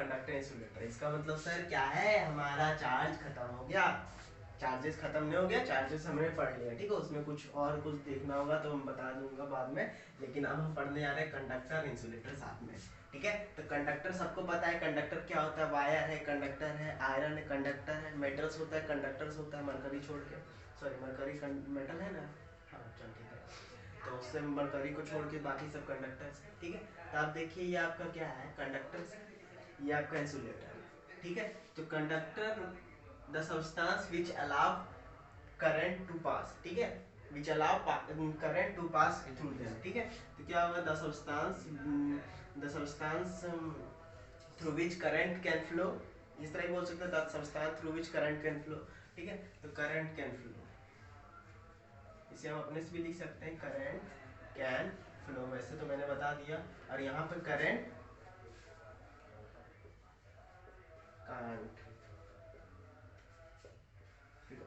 Conductor insulator. इसका मतलब sir क्या है, हमारा चार्ज खत्म हो गया, चार्जेस खत्म नहीं हो गया, चार्जेस हमने पढ़ लिया, ठीक है। उसमें कुछ और कुछ देखना होगा तो हम बता दूंगा बाद में, लेकिन अब हम पढ़ने आ रहे हैं कंडक्टर इंसुलेटर साथ में, ठीक है। तो कंडक्टर सबको पता है, कंडक्टर क्या होता है, वायर है, कंडक्टर है, आयरन है, कंडक्टर है, मेटल्स होता है, कंडक्टर्स होता है, मरकरी छोड़ के, सॉरी मरकरी मेटल है ना, हाँ चल ठीक है। तो उससे मरकरी को छोड़ के बाकी सब कंडक्टर्स, ठीक है। तो आप देखिए ये आपका क्या है, कंडक्टर्स, ये आपका इंसुलेटर, ठीक है। तो conductor the substance which allow current to pass, ठीक है, which allow current to pass through them, ठीक है। तो क्या होगा, the substance through which current can flow, इस तरह बोल सकते हैं, the substance through which current can flow, ठीक है। तो करंट कैन फ्लो, इसे हम अपने से भी लिख सकते हैं, करंट कैन फ्लो, वैसे तो मैंने बता दिया। और यहाँ पे करंट कांट फ्लो,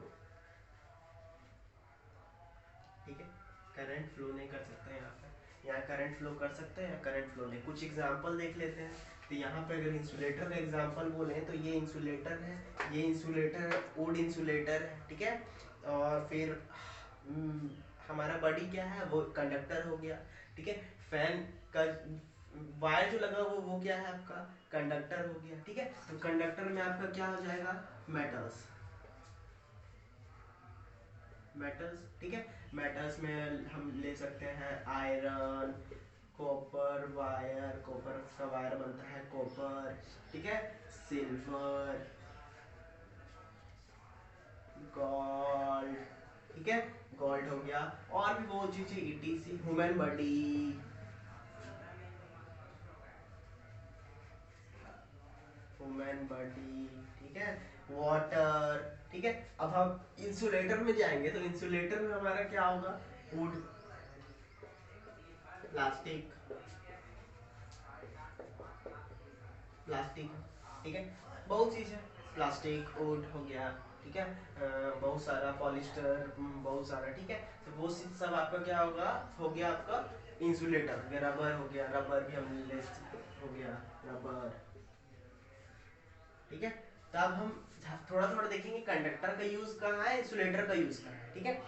ठीक है। करंट फ्लो नहीं कर सकते हैं यहाँ पे, यहाँ करंट फ्लो कर सकते हैं, या करंट फ्लो नहीं। कुछ एग्जांपल देख लेते हैं। तो यहाँ पे अगर इंसुलेटर का एग्जांपल बोले तो ये इंसुलेटर है, ये इंसुलेटर है, वुड इंसुलेटर है, ठीक है। और फिर हमारा बॉडी क्या है, वो कंडक्टर हो गया, ठीक है। फैन का वायर जो लगा वो क्या है आपका, कंडक्टर हो गया, ठीक है। तो कंडक्टर में आपका क्या हो जाएगा, मेटल्स, मेटल्स, ठीक है। मेटल्स में हम ले सकते हैं आयरन, कॉपर वायर, कॉपर का वायर बनता है कॉपर, ठीक है। सिल्वर, गोल्ड, ठीक है, गोल्ड हो गया। और भी बहुत चीजें, etc, human body, human body, ठीक है, वाटर, ठीक है। अब हम इंसुलेटर में जाएंगे तो इंसुलेटर में हमारा क्या होगा, वुड, प्लास्टिक, प्लास्टिक, ठीक है, बहुत चीज है, प्लास्टिक, वुड हो गया, ठीक है। बहुत सारा पॉलिस्टर, बहुत सारा, ठीक है। तो वो सब आपका क्या होगा, हो गया आपका इंसुलेटर। रबर हो गया, रबर भी हम ले, हो गया रबर, ठीक है। तो अब हम थोड़ा थोड़ा देखेंगे कंडक्टर का यूज कहाँ है, इंसुलेटर का यूज कहाँ है, ठीक है।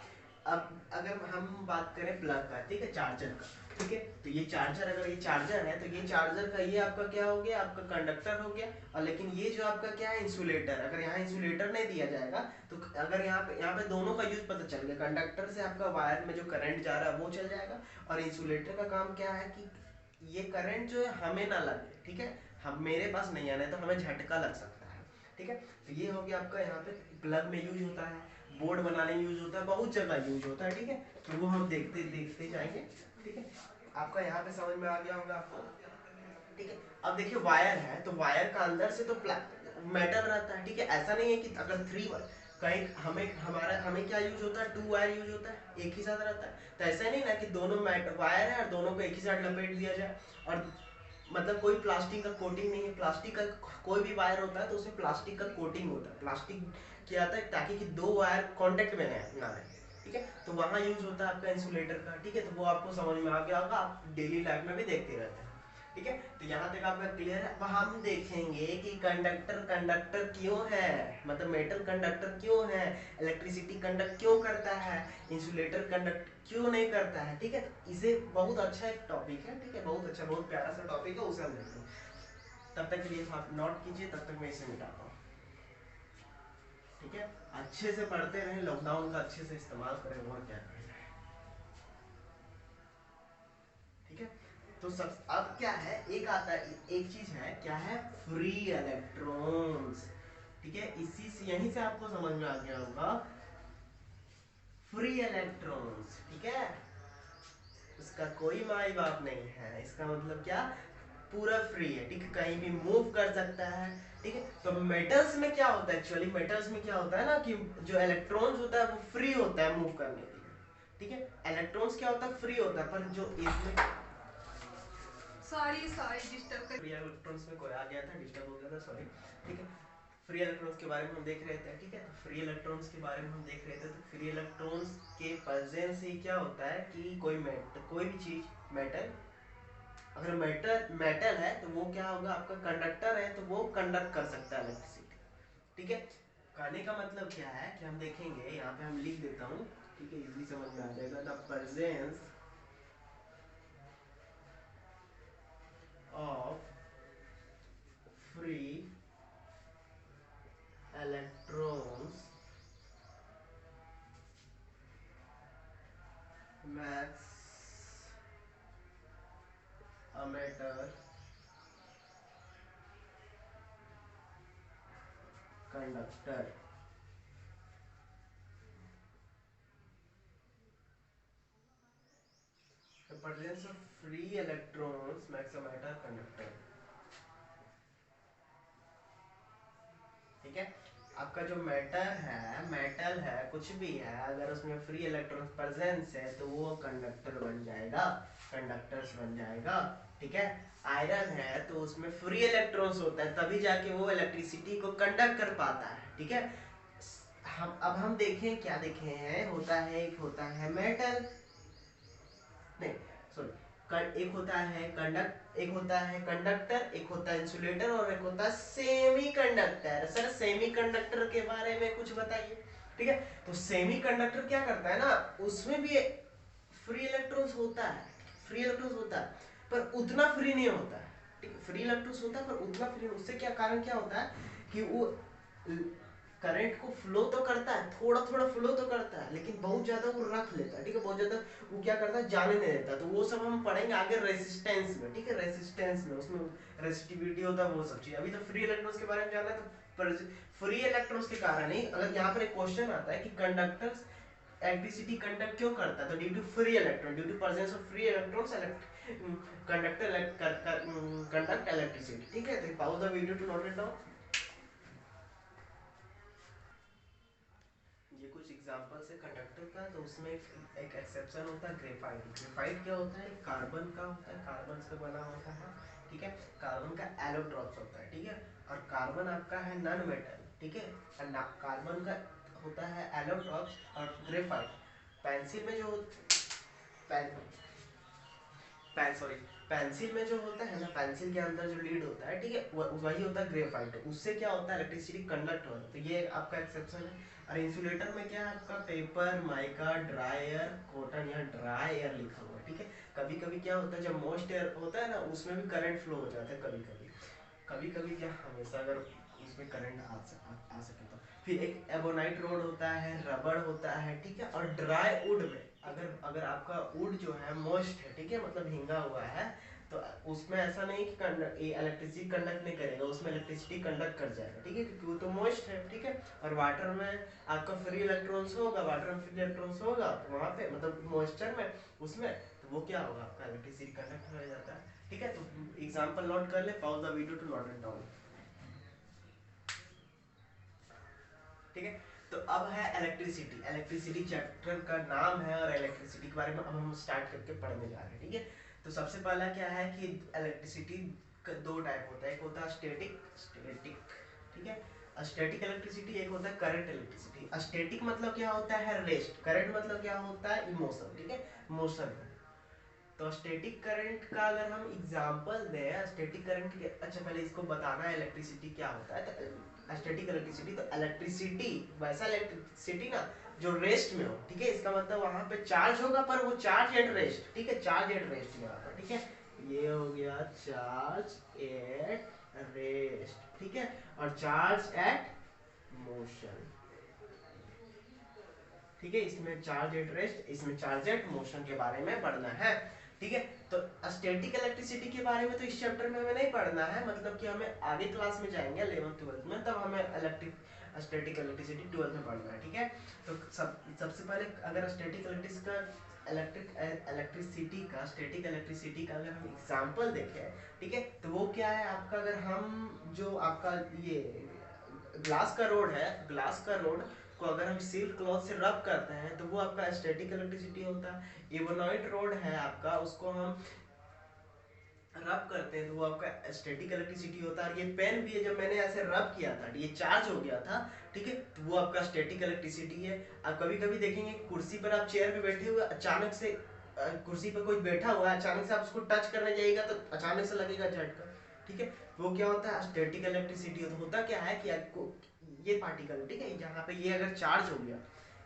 अब अगर हम बात करें प्लग का, ठीक है, चार्जर का, ठीक है। तो ये चार्जर, अगर ये चार्जर है तो ये चार्जर का ये आपका क्या हो गया, आपका कंडक्टर हो गया। और लेकिन ये जो आपका क्या है, इंसुलेटर, अगर यहाँ इंसुलेटर नहीं दिया जाएगा तो अगर यहाँ पे दोनों का यूज पता चल गया, कंडक्टर से आपका वायर में जो करंट जा रहा है वो चल जाएगा, और इंसुलेटर का काम क्या है कि ये करंट जो है हमें ना लगे, ठीक है, हम मेरे पास नहीं आना है तो हमें झटका लग सकता है, ठीक है। तो ये हो गया आपका, यहाँ पे प्लग में यूज होता है, बोर्ड बनाने में यूज होता है, बहुत जगह यूज होता है, ठीक है। तो वो हम देखते देखते जाएंगे, ठीक है। आपका यहाँ पे समझ में आ गया होगा आपको, ठीक है। अब देखिए वायर है, तो वायर का अंदर से तो मेटल रहता है, ठीक है। ऐसा नहीं है कि अगर कहीं हमें क्या यूज होता है, टू वायर यूज होता है, एक ही साथ रहता है। तो ऐसा नहीं ना कि दोनों वायर है और दोनों को एक ही साथ लपेट दिया जाए, और मतलब कोई प्लास्टिक का कोटिंग नहीं है, प्लास्टिक का कोई भी वायर होता है तो उसमें प्लास्टिक का कोटिंग होता है, प्लास्टिक किया जाता है ताकि कि दो वायर कांटेक्ट में ना रहे, ठीक है। तो वहाँ यूज होता है आपका इंसुलेटर का, ठीक है। तो वो आपको समझ में आ गया होगा, आप डेली लाइफ में भी देखते रहते हैं, ठीक है। तो यहाँ तक आपका क्लियर है। अब हम देखेंगे कि कंडक्टर कंडक्टर क्यों है, मतलब मेटल कंडक्टर क्यों है, इलेक्ट्रिसिटी कंडक्ट क्यों करता है, इंसुलेटर कंडक्ट क्यों नहीं करता है, ठीक है। तो इसे बहुत अच्छा एक टॉपिक है, ठीक है, बहुत अच्छा, बहुत प्यारा सा टॉपिक है, उसे हम देखते हैं। तब तक के लिए आप नोट कीजिए, तब तक मैं इसे मिटाता हूँ, ठीक है। अच्छे से पढ़ते रहें, लॉकडाउन का अच्छे से इस्तेमाल करें, और क्या करें, ठीक है। तो सब अब क्या है, एक आता है, एक चीज है, क्या है, फ्री इलेक्ट्रॉन्स, ठीक है। इसी से यहीं से आपको समझ में आ गया होगा, फ्री इलेक्ट्रॉन्स, ठीक है। उसका कोई माई बाप नहीं है, इसका मतलब क्या, पूरा फ्री है, ठीक है, कहीं भी मूव कर सकता है, ठीक है। तो मेटल्स में क्या होता है, एक्चुअली मेटल्स में क्या होता है ना कि जो इलेक्ट्रॉन्स होता है वो फ्री होता है मूव करने के लिए, ठीक है। इलेक्ट्रॉन्स क्या होता है, फ्री होता है, पर जो इसमें सॉरी सॉरी डिस्टर्ब कर, फ्री इलेक्ट्रॉन्स में कोई आ गया था, डिस्टर्ब हो गया था, सॉरी, ठीक है। फ्री इलेक्ट्रॉन्स के बारे में हम देख रहे थे, ठीक है। तो फ्री इलेक्ट्रॉन्स के बारे में हम देख रहे थे, तो फ्री इलेक्ट्रॉन्स के प्रेजेंस से क्या होता है कि कोई भी चीज, मेटल अगर मेटल मेटल है तो वो क्या होगा, आपका कंडक्टर है तो वो कंडक्ट कर सकता है इलेक्ट्रिसिटी। ठीक है, कहने का मतलब क्या है कि हम देखेंगे यहाँ पे, हम लिख देता हूँ, ठीक है, इजीली समझ में आ जाएगा। The presence of free electrons makes a matter conductor। The presence of free electrons makes a matter conductor। ठीक है, आपका जो मेटल है कुछ भी है, अगर उसमें फ्री इलेक्ट्रॉन प्रेजेंस है तो वो कंडक्टर बन जाएगा, कंडक्टर्स बन जाएगा। ठीक है, आयरन है तो उसमें फ्री इलेक्ट्रॉन्स होता है, तभी जाके वो इलेक्ट्रिसिटी को कंडक्ट कर पाता है। ठीक है, हम देखें क्या देखे हैं, होता है एक होता है मेटल, नहीं सॉरी, एक होता है एक होता है कंडक्टर, एक होता है इंसुलेटर, और एक होता है semi conductor. Sir semi conductor के बारे में कुछ बताइए। ठीक है, तो सेमी कंडक्टर क्या करता है ना, उसमें भी फ्री इलेक्ट्रॉन्स होता है, फ्री इलेक्ट्रॉन्स होता है, पर उतना फ्री नहीं होता है। ठीक है, फ्री इलेक्ट्रॉन्स होता है पर उतना फ्री, उससे क्या कारण क्या होता है कि वो करंट को फ्लो तो करता है, थोड़ा थोड़ा फ्लो तो करता है, लेकिन बहुत ज्यादा वो रख लेता है। ठीक है, बहुत ज्यादा वो क्या करता है, जाने नहीं देता। तो वो सब हम पढ़ेंगे आगे रेजिस्टेंस में। ठीक है, रेजिस्टेंस में उसमें रेसिस्टिविटी होता है, वो सब चीज। अभी तो फ्री इलेक्ट्रॉन्स के बारे में जानना है, तो फ्री इलेक्ट्रॉन्स के कारण ही, अगर यहाँ पर एक क्वेश्चन आता है कि कंडक्टर्स इलेक्ट्रिसिटी कंडक्ट क्यों करता है, तो due to free electron, due to presence of free electrons conductor conduct electricity. ठीक है, तो pause the video to note it down. ये कुछ एग्जांपल्स है कंडक्टर का, तो उसमें एक एक्सेप्शन होता है ग्रेफाइट। ग्रेफाइट क्या होता है, कार्बन का होता है, कार्बन से बना होता है। ठीक है, कार्बन का एलोट्रॉप्स होता है। ठीक है, और कार्बन आपका है नॉन मेटल। ठीक है, कार्बन का होता है एलोट्रॉप्स और ग्रेफाइट। पेंसिल में जो पेन सॉरी, पेंसिल में जो होता है ना, पेंसिल के अंदर जो लीड होता है, ठीक है, वही होता है ग्रेफाइट। उससे क्या होता है, इलेक्ट्रिसिटी कंडक्ट होता है, तो ये आपका एक्सेप्शन है। और इंसुलेटर में क्या है आपका, paper, mica, dry air, cotton, यहाँ ड्राई एयर लिखा हुआ है। ठीक है, कभी कभी क्या होता है, जब मॉइस्ट एयर होता है ना, उसमें भी करंट फ्लो हो जाता है कभी कभी, कभी कभी क्या, हमेशा अगर उसमें करंट आ सके तो। फिर एक एबोनाइट रोड होता है, रबड़ होता है। ठीक है, और ड्राई वुड में, अगर अगर आपका वुड जो है मॉइस्ट है, ठीक है, मतलब भींगा हुआ है, तो उसमें ऐसा नहीं कि इलेक्ट्रिसिटी कंडक्ट नहीं करेगा, उसमें इलेक्ट्रिसिटी कंडक्ट कर जाएगा। ठीक है, क्योंकि वो तो मॉइस्ट है। ठीक है, और वाटर में आपका फ्री इलेक्ट्रॉन्स होगा, वाटर में फ्री इलेक्ट्रॉन्स होगा, तो वहाँ पे मतलब मॉइस्चर में, उसमें तो वो क्या होगा, आपका इलेक्ट्रिसिटी कंडक्ट हो जाता है। ठीक है, तो एग्जांपल नोट कर ले, pause the video to note it down. ठीक है, तो अब है इलेक्ट्रिसिटी। इलेक्ट्रिसिटी चैप्टर का नाम है, और इलेक्ट्रिसिटी के बारे में अब हम स्टार्ट करके पढ़ने जा रहे हैं। ठीक है, तो सबसे पहला क्या है कि इलेक्ट्रिसिटी का दो टाइप होता है, एक होता है स्टैटिक स्टैटिक ठीक है, स्टैटिक इलेक्ट्रिसिटी, एक होता है करंट इलेक्ट्रिसिटी। स्टैटिक मतलब क्या होता है, रेस्ट। करंट मतलब क्या होता है, इमोशन। ठीक है, मोशन। तो स्टैटिक करंट का अगर हम एग्जांपल दें, स्टैटिक करंट के, अच्छा पहले इसको बताना है इलेक्ट्रिसिटी क्या होता है। तो स्टैटिक इलेक्ट्रिसिटी, तो इलेक्ट्रिसिटी वैसा इलेक्ट्रिसिटी ना जो रेस्ट में हो। ठीक है, इसका मतलब वहां पे चार्ज होगा, पर वो चार्ज एट रेस्ट। ठीक है, चार्ज एट रेस्ट यहाँ पर। ठीक है, ये हो गया चार्ज एट रेस्ट। ठीक है, और चार्ज एट मोशन। ठीक है, इसमें चार्ज एट रेस्ट, इसमें चार्ज एट मोशन के बारे में पढ़ना है। ठीक है, तो स्टैटिक इलेक्ट्रिसिटी के बारे में तो इस चैप्टर में हमें नहीं पढ़ना है, मतलब कि हमें आगे क्लास में जाएंगे 11th 12th में, तब हमें स्टैटिक इलेक्ट्रिसिटी 12th में पढ़ना है। ठीक है, तो सबसे पहले अगर इलेक्ट्रिसिटी का स्टैटिक इलेक्ट्रिसिटी का अगर हम एग्जांपल देखें, ठीक है, तो वो क्या है आपका, अगर हम जो आपका ये ग्लास का रोड है, ग्लास का रोड को अगर हम सिल्क क्लॉथ से रब करते हैं, तो वो आपका स्टैटिक इलेक्ट्रिसिटी होता है। इबोनाइट रोड है आपका, उसको हम रब करते हैं तो वो आपका स्टैटिक इलेक्ट्रिसिटी होता है। और ये पेन भी है, जब मैंने ऐसे रब किया था, ये चार्ज हो गया था। ठीक है, तो वो आपका स्टैटिक इलेक्ट्रिसिटी है। आप कभी कभी देखेंगे कुर्सी पर, आप चेयर पे बैठे हुए, अचानक से कुर्सी पे कोई बैठा हुआ है, अचानक से आप उसको टच करने जाइएगा तो अचानक से लगेगा झटका, ठीक है। वो क्या होता है, स्टैटिक इलेक्ट्रिसिटी होता क्या है कि आपको ये पार्टिकल, ठीक है, यहाँ पे ये अगर चार्ज हो गया,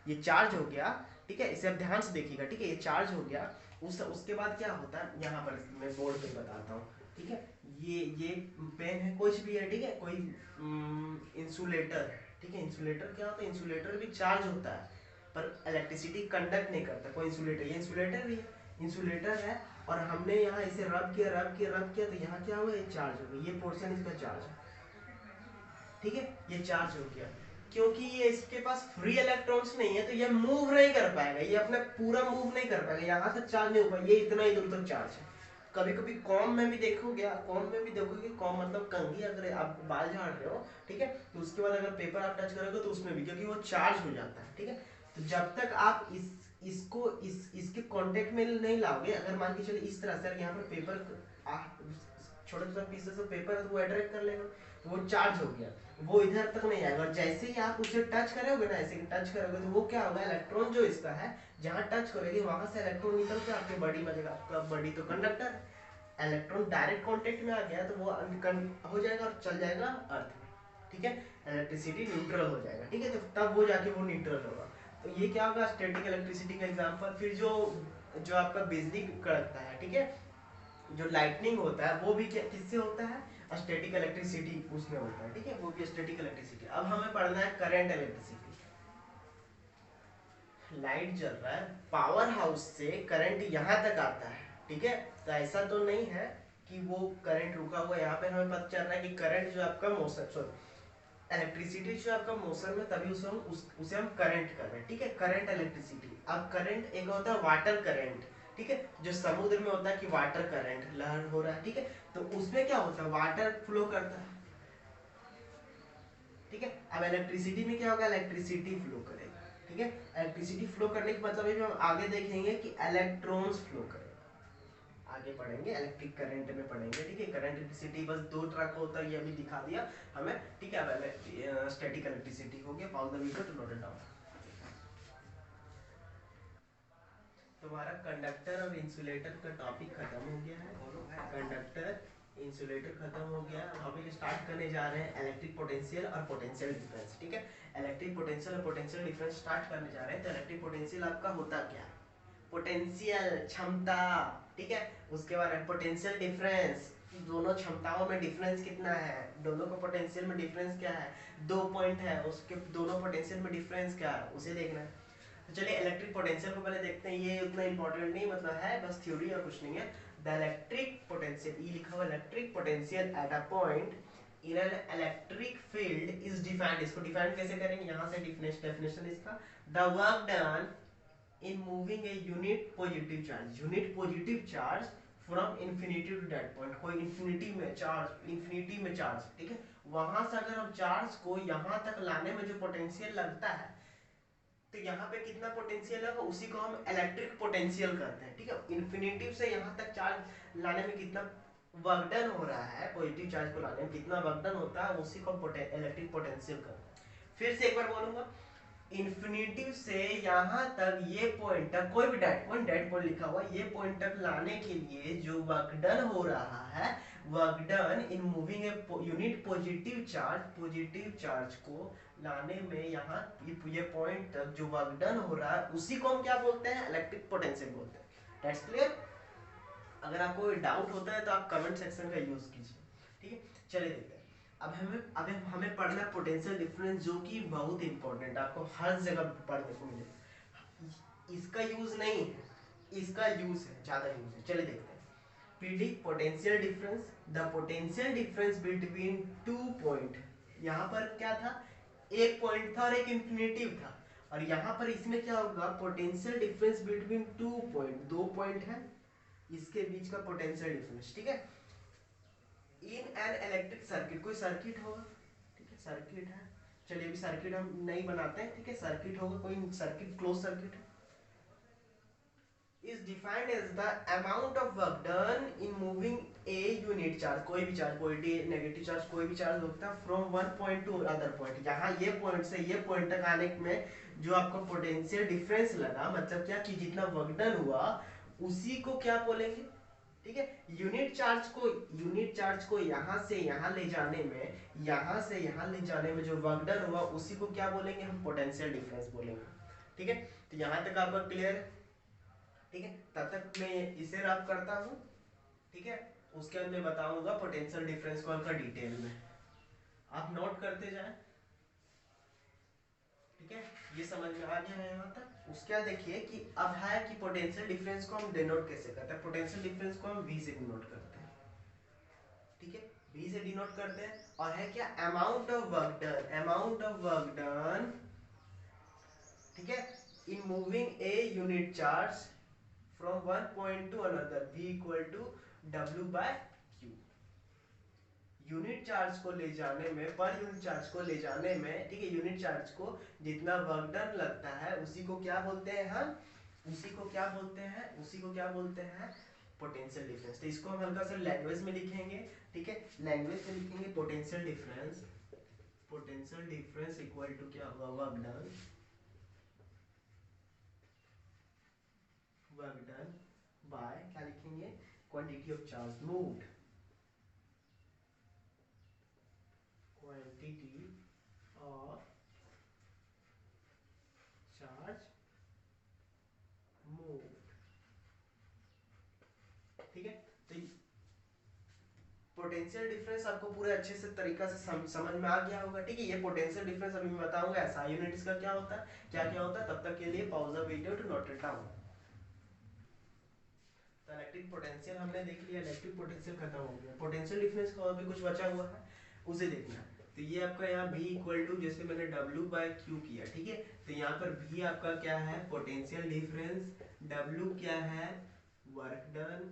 ये चार्ज हो गया, ठीक है, इसे आप ध्यान से देखिएगा, ठीक है, ये चार्ज हो गया, उसके बाद क्या होता है, यहाँ पर मैं बोर्ड पे बताता हूँ, ठीक है, ये पेन है, कुछ भी है, ठीक है, कोई इंसुलेटर, ठीक है, इंसुलेटर क्या होता है, इंसुलेटर भी चार्ज होता है पर इलेक्ट्रिसिटी कंडक्ट नहीं करता, कोई इंसुलेटर, ये इंसुलेटर भी है, इंसुलेटर है, और हमने यहाँ इसे रब किया रब किया रब किया तो यहाँ क्या हुआ, ये चार्ज हो गया, ये पोर्शन इसका चार्ज है, ठीक है, ये चार्ज हो गया, क्योंकि ये इसके पास फ्री इलेक्ट्रॉन्स नहीं है तो ये मूव नहीं कर पाएगा, ये अपना पूरा मूव नहीं कर पाएगा, यहाँ तक चार्ज नहीं हो पाएगा, ये इतना ही दूर तक चार्ज है। कभी कभी कॉम में भी देखोगे, कॉम में भी देखोगे, कॉम मतलब कंघी, अगर आप बाल झाड़ रहे हो, ठीक है, तो उसके बाद अगर पेपर आप टच करोगे तो उसमें भी, क्योंकि वो चार्ज हो जाता है, ठीक है। तो जब तक आप इसको इसके कांटेक्ट में नहीं लाओगे, अगर मान के चलिए इस तरह से यहाँ पर पेपर छोटा छोटा पीसेस ऑफ पेपर है तो वो अट्रैक्ट कर लेगा, तो वो चार्ज हो गया, वो इधर तक नहीं आएगा, और जैसे ही आप उसे टच करोगे ना, ऐसे टच करोगे तो वो क्या होगा, इलेक्ट्रॉन जो इसका है, जहां टच करोगे वहां से इलेक्ट्रॉन निकल के आपके बॉडी में जाएगा, आपका बॉडी तो कंडक्टर है, इलेक्ट्रॉन डायरेक्ट कांटेक्ट में आ गया तो वो हो जाएगा और चल जाएगा अर्थ में, ठीक है, इलेक्ट्रिसिटी न्यूट्रल हो जाएगा, ठीक है, तो तब वो जाके वो न्यूट्रल होगा। तो ये क्या होगा, स्टैटिक इलेक्ट्रिसिटी का एग्जांपल। फिर जो जो आपका बिजली कड़कता है, ठीक है, जो लाइटनिंग होता है वो भी किससे होता है, स्टैटिक इलेक्ट्रिसिटी उसमें होता है, ठीक है, वो भी स्टैटिक इलेक्ट्रिसिटी। अब हमें पढ़ना है करंट इलेक्ट्रिसिटी। लाइट जल रहा है, पावर हाउस से करंट यहाँ तक आता है, ठीक है, तो ऐसा तो नहीं है कि वो करंट रुका हुआ, यहाँ पे हमें पता चल रहा है कि करंट जो आपका मोशन, सॉरी इलेक्ट्रिसिटी जो आपका मोशन में, तभी उसे हम करंट कर रहे हैं, ठीक है, करंट इलेक्ट्रिसिटी। अब करंट एक होता है वाटर करंट, ठीक है, जो समुद्र में होता है कि वाटर करंट लहर हो रहा है, ठीक है, तो उसमें क्या होता है, वाटर फ्लो करता है, ठीक है। अब इलेक्ट्रिसिटी में क्या होगा, इलेक्ट्रिसिटी फ्लो करेगा, ठीक है, इलेक्ट्रिसिटी फ्लो करने का मतलब है कि हम आगे देखेंगे कि इलेक्ट्रॉन्स फ्लो करेगा, आगे पढ़ेंगे इलेक्ट्रिक करंट में पढ़ेंगे, ठीक है। करंट इलेक्ट्रिसिटी बस दो तरह का होता है, ये अभी दिखा दिया हमें, ठीक है। अब स्टैटिक इलेक्ट्रिसिटी हो गया, pause the video to note it down. तुम्हारा कंडक्टर और इंसुलेटर का टॉपिक खत्म हो गया है, कंडक्टर इंसुलेटर खत्म हो गया। अब हम स्टार्ट करने जा रहे हैं इलेक्ट्रिक पोटेंशियल और पोटेंशियल डिफरेंस, ठीक है। इलेक्ट्रिक पोटेंशियल और पोटेंशियल डिफरेंस स्टार्ट करने जा रहे हैं। तो इलेक्ट्रिक पोटेंशियल आपका होता क्या है, पोटेंशियल क्षमता, ठीक है। उसके बाद पोटेंशियल डिफरेंस, दोनों क्षमताओं में डिफरेंस कितना है, दोनों का पोटेंशियल में डिफरेंस क्या है, 2 पॉइंट है, उसके दोनों पोटेंशियल में डिफरेंस क्या है उसे देखना है। तो चलिए इलेक्ट्रिक पोटेंशियल को पहले देखते हैं, ये उतना इंपॉर्टेंट नहीं, मतलब है बस थ्योरी और कुछ नहीं है। द इलेक्ट्रिक पोटेंशियल, ई लिखा हुआ electric potential at a point in an electric field is defined. इसको डिफाइन कैसे करेंगे, यहाँ से डेफिनेशन इसका, the work done in moving a unit positive charge from infinity to that point, कोई infinity में चार्ज, ठीक है, वहां से अगर हम चार्ज को यहाँ तक लाने में जो पोटेंशियल लगता है, तो यहाँ पे कितना पोटेंशियल है, उसी को हम इलेक्ट्रिक पोटेंशियल कहते हैं, ठीक है। इन्फिनिटी से यहाँ तक चार्ज लाने में कितना वर्क डन हो रहा है, पॉजिटिव चार्ज को लाने में कितना वर्क डन होता है, उसी को हम इलेक्ट्रिक पोटेंशियल कहते हैं। फिर से एक बार बोलूंगा, इन्फिनिटी से यहाँ तक ये पॉइंट तक, कोई भी डेड पॉइंट लिखा हुआ, ये पॉइंट तक लाने के लिए जो वर्क डन हो रहा है, work done in moving a unit positive charge को लाने में यहाँ ये पॉइंट तक जो वर्क डन हो रहा है, उसी को हम क्या बोलते हैं, इलेक्ट्रिक पोटेंशियल बोलते हैं। That's clear. अगर आपको डाउट होता है तो आप कमेंट सेक्शन का यूज कीजिए, ठीक है। चलिए देखते हैं, अब हमें पढ़ना पोटेंशियल डिफरेंस, जो कि बहुत इंपॉर्टेंट आपको हर जगह पढ़ने को मिलेगा। इसका यूज नहीं है, इसका यूज है, ज्यादा यूज है। चलिए देखते हैं, predict potential difference, the potential difference between 2 point. यहाँ पर क्या था, एक पॉइंट था और एक इंफिनिटिव था, और यहाँ पर इसमें क्या होगा, potential difference between 2 point, 2 point है, इसके बीच का पोटेंशियल डिफरेंस, ठीक है। इन एन इलेक्ट्रिक सर्किट, कोई सर्किट होगा, ठीक है, सर्किट है, चलिए अभी सर्किट हम नहीं बनाते हैं, ठीक है, सर्किट होगा, कोई सर्किट, क्लोज सर्किट है, is defined as the amount of work done in moving a unit charge, कोई भी चार्ज, पॉजिटिव नेगेटिव चार्ज, कोई भी चार्ज होता है, from one point to other point. यहाँ ये पॉइंट से ये पॉइंट तक आने में जो आपको पोटेंशियल डिफरेंस लगा, मतलब क्या कि जितना वर्क डन हुआ, उसी को क्या बोलेंगे, ठीक है। यूनिट चार्ज को यहाँ से यहाँ ले जाने में, यहाँ से यहाँ ले जाने में जो वर्क डन हुआ उसी को क्या बोलेंगे हम, पोटेंशियल डिफरेंस बोलेंगे, ठीक है। तो यहाँ तक आपका क्लियर है, ठीक है। तब तक मैं इसे रब करता हूँ, ठीक है। उसके बाद मैं बताऊंगा पोटेंशियल डिफरेंस को आपका डिटेल में, आप नोट करते जाएं, ठीक है। ये समझ में आ गया है यहाँ तक। उसके बाद देखिए कि अब है कि पोटेंशियल डिफरेंस को हम डिनोट कैसे करते हैं। पोटेंशियल डिफरेंस को हम V से डिनोट करते हैं, ठीक है। V से डिनोट करते हैं, और है क्या, amount of work done, amount of work done, ठीक है, in moving a unit charge from one point to another, V equal to W by Q। Unit charge को ले जाने में, पर यूनिट चार्ज को ले जाने में, ठीक है, यूनिट चार्ज को जितना वर्क डन लगता है उसी को क्या बोलते हैं हम, उसी को क्या बोलते हैं, उसी को क्या बोलते हैं, पोटेंशियल डिफरेंस। तो इसको हम हल्का सा लैंग्वेज में लिखेंगे, ठीक है। लैंग्वेज में लिखेंगे potential difference, potential difference equal to क्या होगा, वर्क डन बाय क्या लिखेंगे, quantity of charge moved, quantity of charge moved, ठीक है। तो पोटेंशियल डिफरेंस आपको पूरे अच्छे से तरीका से समझ में आ गया होगा, ठीक है। ये पोटेंशियल डिफरेंस अभी मैं बताऊंगा एसआई यूनिट इसका क्या होता है, क्या क्या होता है। तब तक के लिए pause the video to note it down. तो इलेक्ट्रिक पोटेंशियल हमने देख लिया, इलेक्ट्रिक पोटेंशियल खत्म हो गया। पोटेंशियल डिफरेंस का और भी कुछ बचा हुआ है, उसे देखना है। तो ये आपका यहाँ V इक्वल टू, जैसे मैंने W बाय Q किया, ठीक है। तो यहाँ पर V आपका क्या है, पोटेंशियल डिफरेंस, W क्या है, वर्क डन,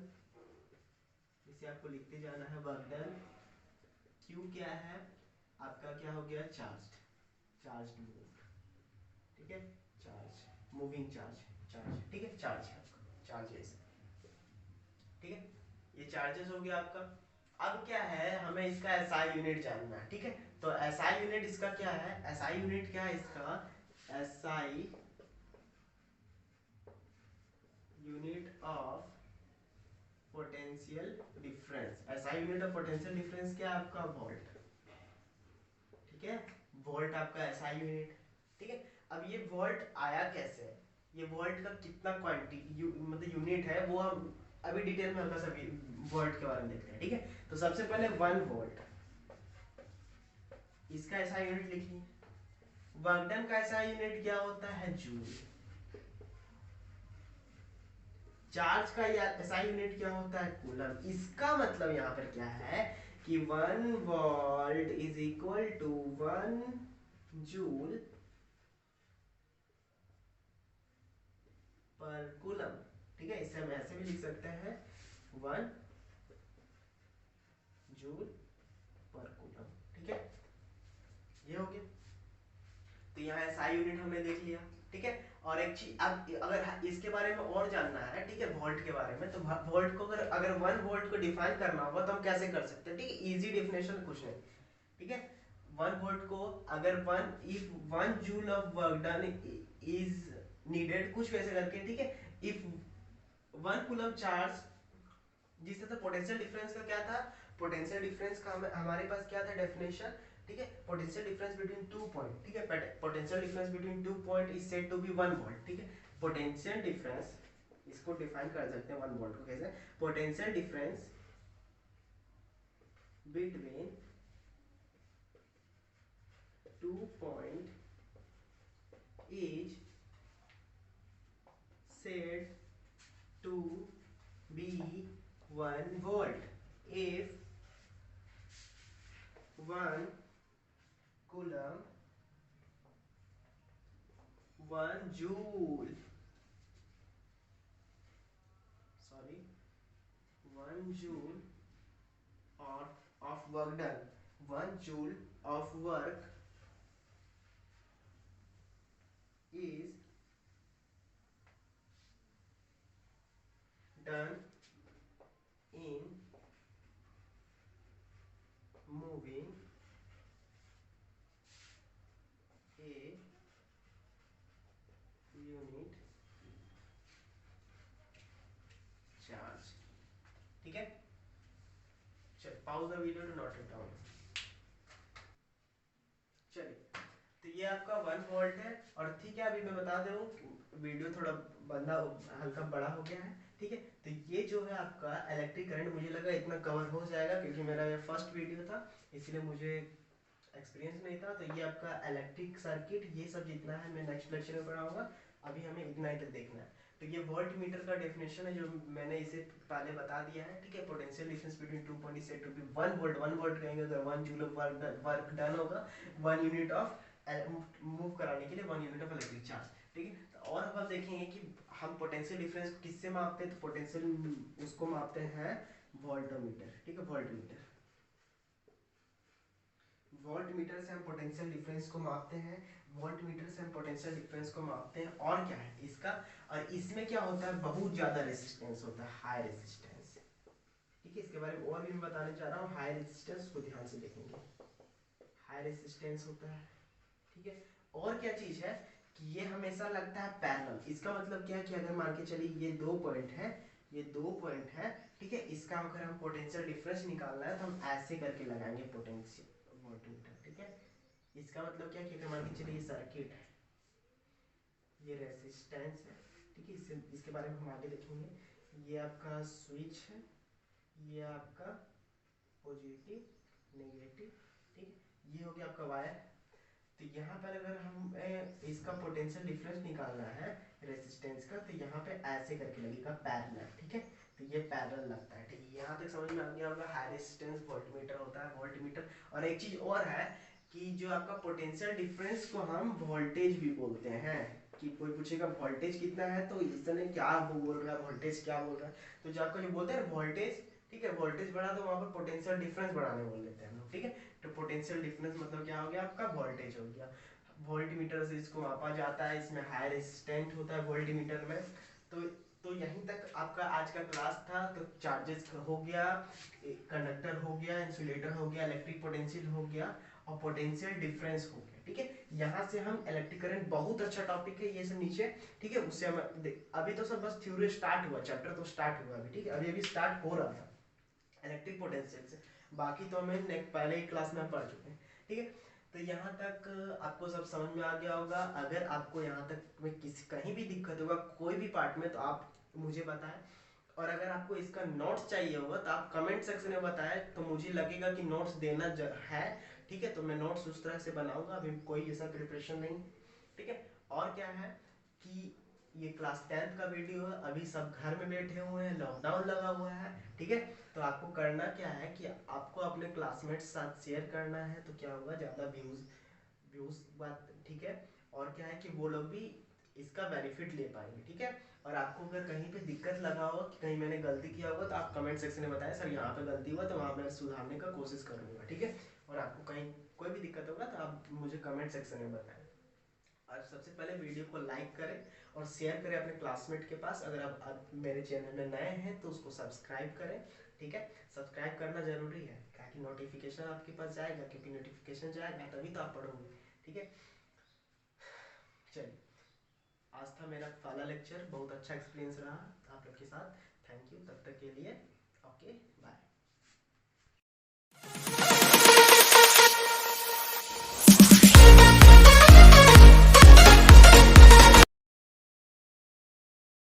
इसे आपको लिखते जाना है, वर्क डन। Q क्या है आपका, क्या हो गया, चार्ज, चार्ज मूव, ठीक है, चार्ज, मूविंग चार्ज, चार्ज, ठीक है, चार्ज है आपका, चार्जेस, ठीक है। ये चार्जेस हो गया आपका। अब क्या है, हमें इसका एसआई यूनिट जानना है, ठीक है। तो एसआई यूनिट इसका क्या है, एसआई यूनिट क्या है इसका, SI unit of potential difference, SI unit of potential difference क्या है आपका, वोल्ट, ठीक है। वोल्ट आपका एसआई यूनिट, ठीक है। अब ये वोल्ट आया कैसे, ये वोल्ट का कितना क्वांटिटी मतलब यूनिट है, वो हम अभी डिटेल में हल्का सा वोल्ट के बारे में देखते हैं, ठीक है। तो सबसे पहले 1 वोल्ट, इसका एसआई यूनिट लिखिए। वर्क डन का एसआई यूनिट क्या होता है, जूल। चार्ज का एसआई यूनिट क्या होता है, कूलम। इसका मतलब यहाँ पर क्या है कि 1 volt is equal to 1 joule पर कूलम, ठीक है। इसे हम ऐसे भी लिख सकते हैं, 1 जूल पर कूलम, ठीक है। ये हो गया। तो यहाँ एसआई यूनिट हमने देख लिया, ठीक है। और एक चीज, अब अगर इसके बारे में और जानना है, ठीक है, वोल्ट के बारे में, तो वोल्ट को अगर अगर 1 वोल्ट को डिफाइन करना होगा तो हम कैसे कर सकते हैं, ठीक है। इजी डेफिनेशन कुछ नहीं, ठीक है। 1 वोल्ट को अगर 1 joule of work done is needed, कुछ वैसे करके, ठीक है। इफ 1 कूलम चार्ज, जिससे तो पोटेंशियल डिफरेंस का क्या था, पोटेंशियल डिफरेंस का हमारे पास क्या था डेफिनेशन, ठीक है। पोटेंशियल डिफरेंस बिटवीन 2 पॉइंट, ठीक है, potential difference between 2 point is said to be 1 volt, ठीक है। पोटेंशियल डिफरेंस, इसको डिफाइन कर सकते हैं 1 वोल्ट को कैसे, potential difference between 2 point is said to be 1 volt if 1 coulomb 1 joule, sorry, 1 joule of work done, 1 joule of work is done in moving a unit pause the video to note it down. चलिए, तो ये आपका 1 volt है। और ठीक है, अभी मैं बता दूं, वीडियो थोड़ा बंदा हल्का बड़ा हो गया है, ठीक है। तो ये जो है आपका इलेक्ट्रिक करंट, मुझे लगा इतना कवर हो जाएगा क्योंकि मेरा ये फर्स्ट वीडियो था, इसलिए मुझे एक्सपीरियंस नहीं था। तो ये आपका इलेक्ट्रिक सर्किट, ये सब जितना है मैं नेक्स्ट लेक्चर में पढ़ाऊंगा, अभी हमें इतना ही तक देखना है। तो ये वोल्ट मीटर का डेफिनेशन है जो मैंने इसे पहले बता दिया है, ठीक है। Potential difference between two point is said to be 1 volt. 1 volt कहेंगे तो 1 जूल ऑफ वर्क डन होगा, 1 यूनिट ऑफ मूव कराने के लिए 1 यूनिट ऑफ इलेक्ट्रिक चार्ज, ठीक है। तो और हम देखेंगे कि हम पोटेंशियल डिफरेंस किससे मापते हैं, तो पोटेंशियल उसको मापते हैं वोल्टमीटर, ठीक है। वोल्ट मीटर से हम पोटेंशियल डिफरेंस को मापते हैं, वोल्ट मीटर से हम पोटेंशियल डिफरेंस को मापते हैं। और क्या है इसका, और इसमें क्या होता है, बहुत ज्यादा रेजिस्टेंस होता है, हाई रेजिस्टेंस, ठीक है। इसके बारे में और भी मैं बताने चाह रहा हूँ। हाई रेजिस्टेंस को ध्यान से देखेंगे, हाई रेजिस्टेंस होता है, ठीक है। और क्या चीज है कि ये हमेशा लगता है पैरेलल। इसका मतलब क्या है कि अगर मान के चलिए ये 2 पॉइंट है, ये 2 पॉइंट है, ठीक है। इसका अगर हम पोटेंशियल डिफरेंस निकालना है तो हम ऐसे करके लगाएंगे पोटेंशियल वोल्टमीटर, ठीक है। इसका मतलब क्या है कि अगर मान के चलिए ये सर्किट है, ये रेजिस्टेंस है, ठीक है। इससे इसके बारे में हम आगे देखेंगे। ये आपका स्विच है, ये आपका पॉजिटिव नेगेटिव, ठीक है। ये हो गया आपका वायर। तो यहाँ पर अगर हम इसका पोटेंशियल डिफरेंस निकालना है रेजिस्टेंस का, तो यहाँ पे ऐसे करके लगेगा पैरेलल, ठीक है। तो ये पैरेलल लगता है, ठीक है। यहाँ तक समझ में आ गया होगा हाई रेजिस्टेंस वोल्टमीटर होता है, वोल्टमीटर। और एक चीज और है कि जो आपका पोटेंशियल डिफरेंस को हम वोल्टेज भी बोलते हैं। कि कोई पूछेगा वोल्टेज कितना है, तो इसने क्या वो बोल रहा है, वोल्टेज क्या बोल रहा है, तो जो आपका जो बोलते हैं वोल्टेज, ठीक है, वोल्टेज बढ़ा तो वहाँ पर पोटेंशियल डिफरेंस बढ़ाने बोल देते हैं हम लोग, ठीक है। तो पोटेंशियल डिफरेंस मतलब क्या हो गया, आपका वोल्टेज हो गया। वोल्ट मीटर से इसको मापा जाता है, इसमें हाई रेजिस्टेंट होता है वोल्ट मीटर में। तो तो यहीं तक आपका आज का क्लास था। तो चार्जेस हो गया, कंडक्टर हो गया, इंसुलेटर हो गया, इलेक्ट्रिक पोटेंशियल हो गया, और पोटेंशियल डिफरेंस हो गया, ठीक है। यहाँ से हम इलेक्ट्रिक करंट, बहुत अच्छा टॉपिक है ये सब नीचे, ठीक है। उससे हम अभी तो सब बस थ्योरी स्टार्ट हुआ, चैप्टर तो स्टार्ट हुआ अभी, ठीक है। अभी अभी स्टार्ट हो रहा था इलेक्ट्रिक पोटेंशियल से, बाकी तो हमें पहले ही क्लास में पढ़ चुके हैं, ठीक है। तो यहाँ तक आपको सब समझ में आ गया होगा। अगर आपको यहाँ तक में किसी कहीं भी दिक्कत होगा कोई भी पार्ट में, तो आप मुझे बताएं। और अगर आपको इसका नोट्स चाहिए होगा तो आप कमेंट सेक्शन में बताएं, तो मुझे लगेगा कि नोट्स देना है, ठीक है। तो मैं नोट्स उस तरह से बनाऊंगा, अभी कोई ऐसा प्रिपरेशन नहीं, ठीक है। और क्या है कि ये क्लास 10th का वीडियो है, अभी सब घर में बैठे हुए हैं, लॉकडाउन लगा हुआ है, ठीक है। तो आपको करना क्या है कि आपको अपने क्लासमेट्स साथ शेयर करना है, तो क्या होगा, ज़्यादा व्यूज़ व्यूज़ बात, ठीक है। और क्या है कि वो लोग भी इसका बेनिफिट ले पाएंगे, ठीक है। और आपको अगर कहीं पे दिक्कत लगा हो कि कहीं मैंने गलती किया होगा, तो आप कमेंट सेक्शन में बताएं, सर यहाँ पे गलती हुआ, तो वहाँ मैं सुधारने का कोशिश करूँगा, ठीक है। और आपको कहीं कोई भी दिक्कत होगा तो आप मुझे कमेंट सेक्शन में बताएं। और सबसे पहले वीडियो को लाइक करें और शेयर करें अपने क्लासमेट के पास। अगर आप मेरे चैनल में नए हैं तो उसको सब्सक्राइब करें, ठीक है। सब्सक्राइब करना जरूरी है, ताकि नोटिफिकेशन आपके पास जाएगा, क्योंकि नोटिफिकेशन जाएगा तभी तो आप पढ़ोगे, ठीक है। चलिए, आज था मेरा पहला लेक्चर, बहुत अच्छा एक्सपीरियंस रहा आप लोग के साथ। थैंक यू, तब तक के लिए ओके।